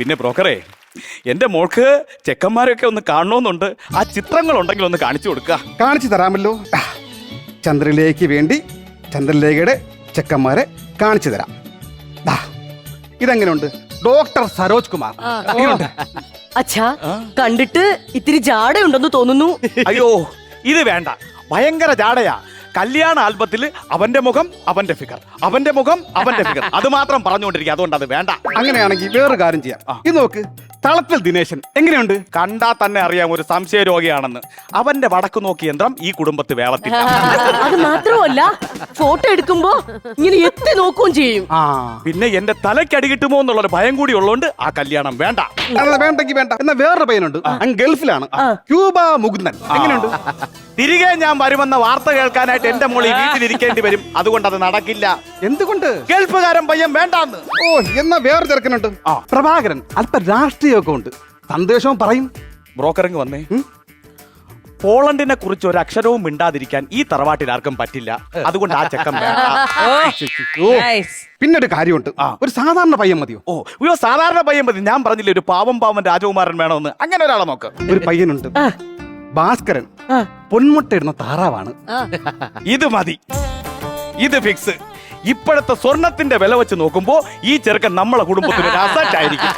പിന്നെ ബ്രോക്കറെ, എന്റെ മോൾക്ക് ചെക്കന്മാരൊക്കെ ഒന്ന് കാണണമെന്നുണ്ട്. ആ ചിത്രങ്ങൾ ഉണ്ടെങ്കിൽ ഒന്ന് കാണിച്ചു കൊടുക്കുക. കാണിച്ചു തരാമല്ലോ. ചന്ദ്രലേഖയ്ക്ക് വേണ്ടി ചന്ദ്രലേഖയുടെ ചെക്കന്മാരെ കാണിച്ചു തരാം. ദാ, ഇതെങ്ങനെയുണ്ട്? ഡോക്ടർ സരോജ് കുമാർ. എങ്ങനെയുണ്ട്? അച്ഛാ, കണ്ടിട്ട് ഇത്തിരി ജാടയുണ്ടെന്ന് തോന്നുന്നു. അയ്യോ, ഇത് വേണ്ട. ഭയങ്കര ജാടയാ. കല്യാണ ആൽബത്തിൽ അവന്റെ മുഖം അവന്റെ ഫിഗർ, അവന്റെ മുഖം അവന്റെ ഫിഗർ, അത് മാത്രം പറഞ്ഞുകൊണ്ടിരിക്കുക. അതുകൊണ്ട് അത് വേണ്ട. അങ്ങനെയാണെങ്കിൽ വേറൊരു കാര്യം ചെയ്യാം. ഇത് നോക്ക്, തളത്തിൽ ദിനേശൻ എങ്ങനെയുണ്ട്? കണ്ടാ തന്നെ അറിയാം ഒരു സംശയ രോഗിയാണെന്ന്. അവന്റെ വടക്ക് നോക്കി യന്ത്രം ഈ കുടുംബത്ത് വേളത്തില്ല. അത് മാത്രമല്ല, ഫോട്ടോ എടുക്കുമ്പോ ഇങ്ങനെ എത്തി നോക്കുകയും ചെയ്യും. ആ, പിന്നെ എന്റെ തലയ്ക്കടി കിട്ടുമോ എന്നുള്ളൊരു ഭയം കൂടി ഉള്ളതുകൊണ്ട് ആ കല്യാണം വേണ്ട. അല്ല, വേണ്ടെങ്കിൽ വേണ്ട. എന്നാ വേറൊരു പയ്യനുണ്ട്, അങ്ങ് ഗൾഫിലാണ്, ക്യൂബ മുകുന്ദൻ. എങ്ങനെയുണ്ട്? തിരികെ ഞാൻ വരുമെന്ന വാർത്ത കേൾക്കാനായിട്ട് എന്റെ മോളി വീട്ടിലിരിക്കേണ്ടി വരും. അതുകൊണ്ട് അത് നടക്കില്ല. എന്തുകൊണ്ട്? ഗൾഫുകാരൻ പയ്യൻ വേണ്ടാന്ന്. ഓ, എന്നാ വേറെ ചെറുക്കനുണ്ട്, പ്രഭാകരൻ. അല്പ രാഷ്ട്രീയമൊക്കെ ഉണ്ട്, സന്ദേശവും പറയും. ബ്രോക്കറിങ് വന്നേ. പോളണ്ടിനെ കുറിച്ച് ഒരു അക്ഷരവും മിണ്ടാതിരിക്കാൻ ഈ തറവാട്ടിൽ ആർക്കും പറ്റില്ല. അതുകൊണ്ട് ആ ചെക്കൻ വേണ്ട. ഓ, പിന്നെ ഒരു കാര്യമുണ്ട്. ഒരു സാധാരണ പയ്യൻ മതിയോ? ഓ, അയ്യോ, സാധാരണ പയ്യൻ മതി. ഞാൻ പറഞ്ഞില്ലേ ഒരു പാവം രാജകുമാരൻ വേണമെന്ന്. അങ്ങനെ ഒരാളെ നോക്ക്. ഒരു പയ്യനുണ്ട്, ഭാസ്കരൻ. പൊന്മുട്ട ഇടുന്ന താറാവാണ്. ഇത് മതി, ഇത് ഫിക്സ്. ഇപ്പോഴത്തെ സ്വർണത്തിന്റെ വില വെച്ച് നോക്കുമ്പോ ഈ ചെറുക്കൻ നമ്മളെ കുടുംബത്തിന് ഒരു അസറ്റ് ആയിരിക്കും.